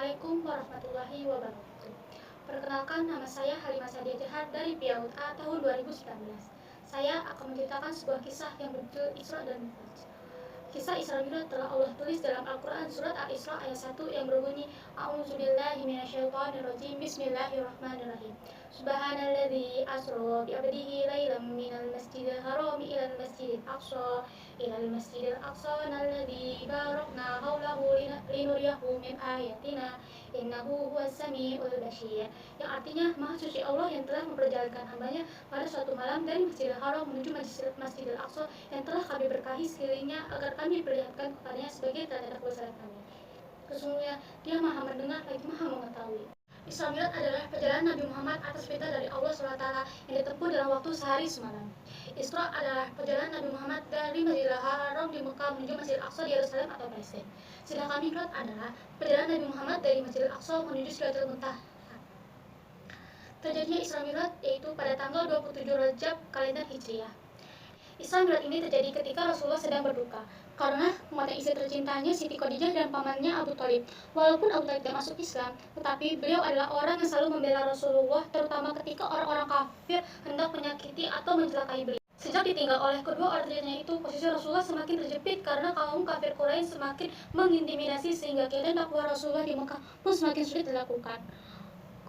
Assalamualaikum warahmatullahi wabarakatuh. Perkenalkan, nama saya Halimah Sadia Jahar dari PIAUD A tahun 2019. Saya akan menceritakan sebuah kisah yang berjudul Isra dan Mi'raj. Kisah Isra Mi'raj telah Allah tulis dalam Al-Quran surat Al-Isra ayat 1 yang berbunyi A'udzubillahi minasyaitonirrajim Bismillahirrahmanirrahim. Subhanalladzi asra bi 'abdihi lailan minal masjidil harami ilal masjidil aqsa alladzi barakna haulahu linuriyahu min ayatina innahu huwas samiul basyir, yang artinya Maha Suci Allah yang telah memperjalankan hambanya pada suatu malam dari Masjidil Haram menuju Masjidil Aqsa yang telah kami berkahi sekelilingnya agar kami perlihatkan kepadanya sebagai tanda kebesaran kami. Sesungguhnya Dia Maha mendengar lagi Maha mengetahui. Isra Mi'raj adalah perjalanan Nabi Muhammad atas perintah dari Allah SWT yang ditempuh dalam waktu sehari semalam. Isra adalah perjalanan Nabi Muhammad dari Masjidil Haram di Mekah menuju Masjidil Aqsa di Yerusalem atau Palestina. Sedangkan Mi'raj adalah perjalanan Nabi Muhammad dari Masjidil Aqsa menuju Sidratul Muntaha. Terjadinya Isra Mi'raj yaitu pada tanggal 27 Rajab kalender Hijriah. Isra Mi'raj ini terjadi ketika Rasulullah sedang berduka karena kematian istri tercintanya Siti Khadijah dan pamannya Abu Thalib. Walaupun Abu Thalib tidak masuk Islam, tetapi beliau adalah orang yang selalu membela Rasulullah, terutama ketika orang-orang kafir hendak menyakiti atau mencelakai beliau. Sejak ditinggal oleh kedua orang tuanya itu, posisi Rasulullah semakin terjepit karena kaum kafir Quraisy semakin mengintimidasi sehingga keadaan dakwah Rasulullah di Mekah pun semakin sulit dilakukan.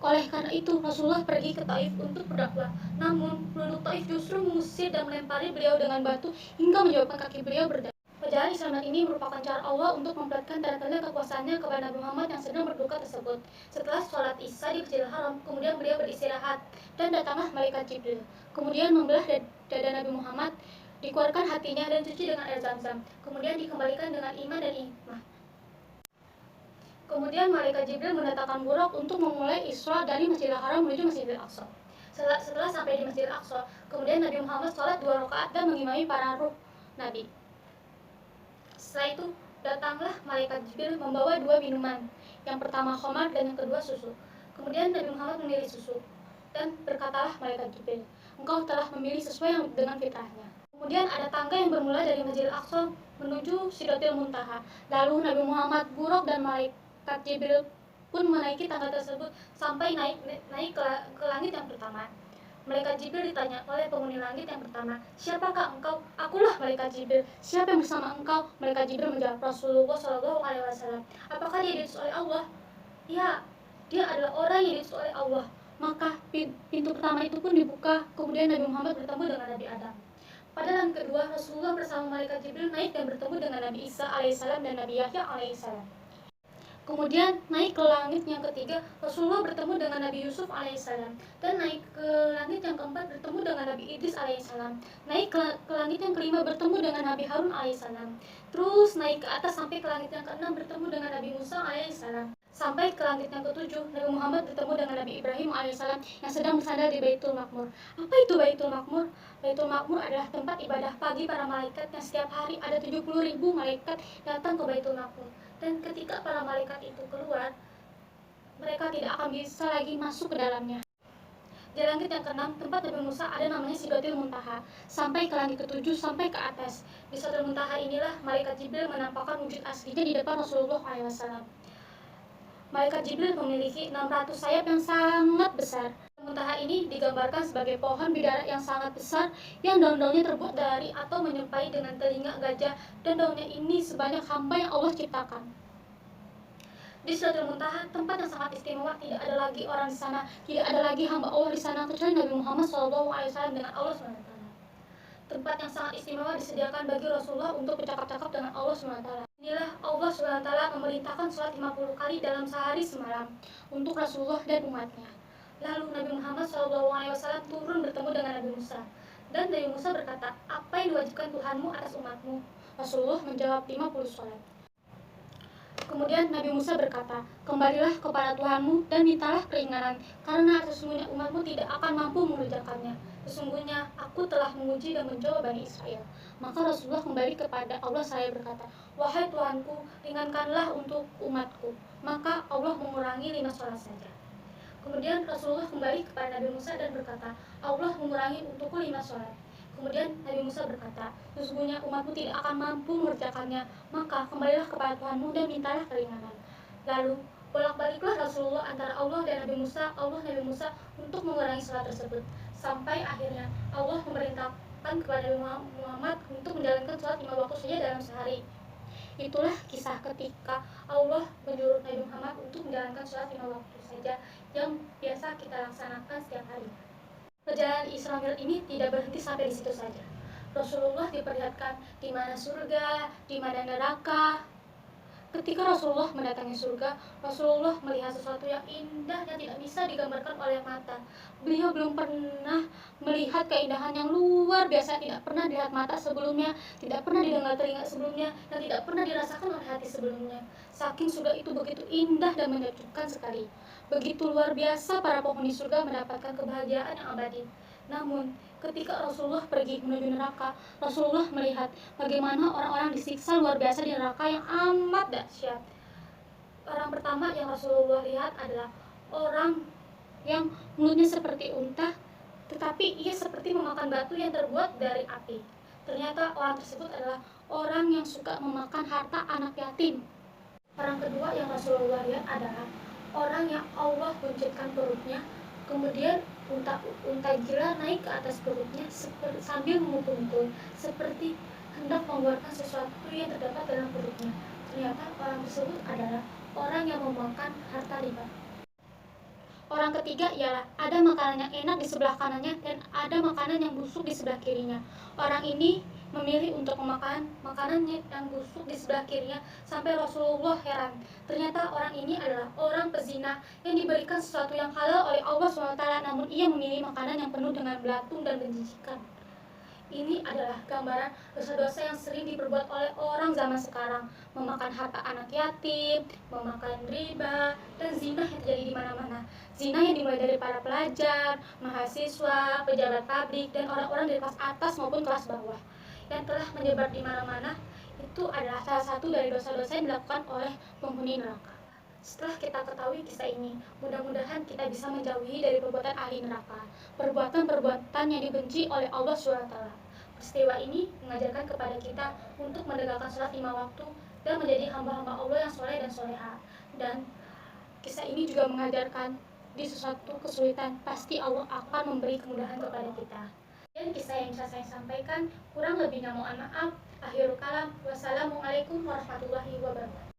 Oleh karena itu, Rasulullah pergi ke Taif untuk berdakwah. Namun, penduduk Taif justru mengusir dan melempari beliau dengan batu hingga menyebabkan kaki beliau berdarah. Perjalanan Isra Mi'raj ini merupakan cara Allah untuk memperlihatkan tanda-tanda kekuasaannya kepada Nabi Muhammad yang sedang berduka tersebut. Setelah sholat Isya di Masjidil Haram, kemudian beliau beristirahat dan datanglah malaikat Jibril. Kemudian membelah dada Nabi Muhammad, dikeluarkan hatinya dan dicuci dengan air Zam-Zam. Kemudian dikembalikan dengan iman dan hikmah. Kemudian malaikat Jibril mendatangkan Buraq untuk memulai Isra dari Masjidil Haram menuju Masjidil Aqsa. Setelah sampai di Masjidil Aqsa, kemudian Nabi Muhammad sholat 2 rakaat dan mengimami para ruh Nabi. Setelah itu, datanglah malaikat Jibril membawa 2 minuman. Yang pertama khamar dan yang kedua susu. Kemudian Nabi Muhammad memilih susu. Dan berkatalah malaikat Jibril, engkau telah memilih sesuai dengan fitrahnya. Kemudian ada tangga yang bermula dari Masjidil Aqsa menuju Sidratul Muntaha. Lalu Nabi Muhammad, Buraq dan malaikat Jibril pun menaiki tangga tersebut sampai naik ke langit yang pertama. Malaikat Jibril ditanya oleh penghuni langit yang pertama, siapakah engkau? Akulah malaikat Jibril. Siapa yang bersama engkau? Malaikat Jibril menjawab, Rasulullah SAW. Apakah dia diutus oleh Allah? Ya, dia adalah orang yang diutus oleh Allah. Maka pintu pertama itu pun dibuka. Kemudian Nabi Muhammad bertemu dengan Nabi Adam. Pada langit kedua, Rasulullah bersama malaikat Jibril naik dan bertemu dengan Nabi Isa alaihissalam dan Nabi Yahya alaihissalam. Kemudian naik ke langit yang ketiga, Rasulullah bertemu dengan Nabi Yusuf alaihissalam. Dan naik ke langit yang keempat bertemu dengan Nabi Idris alaihissalam. Naik ke langit yang kelima bertemu dengan Nabi Harun alaihissalam. Terus naik ke atas sampai ke langit yang keenam bertemu dengan Nabi Musa alaihissalam. Sampai ke langit yang ketujuh, Nabi Muhammad bertemu dengan Nabi Ibrahim alaihissalam yang sedang bersandar di Baitul Maqmur. Apa itu Baitul Maqmur? Baitul Maqmur adalah tempat ibadah pagi para malaikat yang setiap hari ada 70.000 malaikat datang ke Baitul Maqmur. Dan ketika para malaikat itu keluar, mereka tidak akan bisa lagi masuk ke dalamnya. Di langit yang keenam, tempat Nabi Musa ada namanya Sidratul Muntaha. Sampai ke langit ketujuh, sampai ke atas. Di Sidratul Muntaha inilah malaikat Jibril menampakkan wujud aslinya di depan Rasulullah SAW. Malaikat Jibril memiliki 600 sayap yang sangat besar. Muntaha ini digambarkan sebagai pohon bidara yang sangat besar yang daun-daunnya terbuat dari atau menyerupai dengan telinga gajah, dan daunnya ini sebanyak hamba yang Allah ciptakan. Di Sidratul Muntaha, tempat yang sangat istimewa, tidak ada lagi orang di sana, tidak ada lagi hamba Allah di sana kecuali Nabi Muhammad SAW dengan Allah SWT. Tempat yang sangat istimewa disediakan bagi Rasulullah untuk bercakap-cakap dengan Allah SWT. Inilah Allah SWT memerintahkan sholat 50 kali dalam sehari semalam untuk Rasulullah dan umatnya. Lalu Nabi Muhammad SAW turun bertemu dengan Nabi Musa. Dan Nabi Musa berkata, apa yang diwajibkan Tuhanmu atas umatmu? Rasulullah menjawab 50 sholat. Kemudian Nabi Musa berkata, kembalilah kepada Tuhanmu dan mintalah keringanan, karena sesungguhnya umatmu tidak akan mampu mengerjakannya. Sesungguhnya aku telah menguji dan mencoba Bani Israel. Maka Rasulullah kembali kepada Allah saya berkata, wahai Tuhanku, ringankanlah untuk umatku. Maka Allah mengurangi 5 sholat saja. Kemudian Rasulullah kembali kepada Nabi Musa dan berkata, Allah mengurangi untukku 5 sholat. Kemudian Nabi Musa berkata, sesungguhnya umatmu tidak akan mampu mengerjakannya, maka kembalilah kepada Tuhanmu dan mintalah keringanan. Lalu Bolak-baliklah Rasulullah antara Allah dan Nabi Musa untuk mengurangi salat tersebut, sampai akhirnya Allah memerintahkan kepada Muhammad untuk menjalankan salat 5 waktu saja dalam sehari. Itulah kisah ketika Allah menyuruh Nabi Muhammad untuk menjalankan sholat 5 waktu saja yang biasa kita laksanakan setiap hari. Perjalanan Isra Mi'raj ini tidak berhenti sampai di situ saja. Rasulullah diperlihatkan di mana surga, di mana neraka. Ketika Rasulullah mendatangi surga, Rasulullah melihat sesuatu yang indah yang tidak bisa digambarkan oleh mata. Beliau belum pernah melihat keindahan yang luar biasa, tidak pernah dilihat mata sebelumnya, tidak pernah didengar telinga sebelumnya, dan tidak pernah dirasakan oleh hati sebelumnya. Saking surga itu begitu indah dan menyejukkan sekali. Begitu luar biasa para penghuni surga mendapatkan kebahagiaan yang abadi. Namun, ketika Rasulullah pergi menuju neraka, Rasulullah melihat bagaimana orang-orang disiksa luar biasa di neraka yang amat dahsyat. Orang pertama yang Rasulullah lihat adalah orang yang mulutnya seperti unta, tetapi ia seperti memakan batu yang terbuat dari api. Ternyata orang tersebut adalah orang yang suka memakan harta anak yatim. Orang kedua yang Rasulullah lihat adalah orang yang Allah buncitkan perutnya, kemudian unta gila naik ke atas perutnya sambil memukul-mukul, seperti hendak mengeluarkan sesuatu yang terdapat dalam perutnya. Ternyata orang tersebut adalah orang yang memakan harta riba. Orang ketiga ialah ada makanan yang enak di sebelah kanannya dan ada makanan yang busuk di sebelah kirinya. Orang ini memilih untuk memakan makanan yang busuk di sebelah kirinya sampai Rasulullah heran. Ternyata orang ini adalah orang pezina yang diberikan sesuatu yang halal oleh Allah SWT, namun ia memilih makanan yang penuh dengan belatung dan menjijikan. Ini adalah gambaran dosa-dosa yang sering diperbuat oleh orang zaman sekarang, memakan harta anak yatim, memakan riba, dan zina yang terjadi di mana-mana. Zina yang dimulai dari para pelajar, mahasiswa, pejabat pabrik, dan orang-orang dari kelas atas maupun kelas bawah yang telah menyebar di mana-mana. Itu adalah salah satu dari dosa-dosa yang dilakukan oleh penghuni neraka. Setelah kita ketahui kisah ini, mudah-mudahan kita bisa menjauhi dari perbuatan ahli neraka, perbuatan-perbuatan yang dibenci oleh Allah SWT. Peristiwa ini mengajarkan kepada kita untuk menegakkan sholat 5 waktu dan menjadi hamba-hamba Allah yang soleh dan soleha. Dan kisah ini juga mengajarkan di sesuatu kesulitan pasti Allah akan memberi kemudahan kepada kita. Dan kisah yang bisa saya sampaikan, kurang lebihnya mohon maaf. Akhirul kalam, wassalamualaikum warahmatullahi wabarakatuh.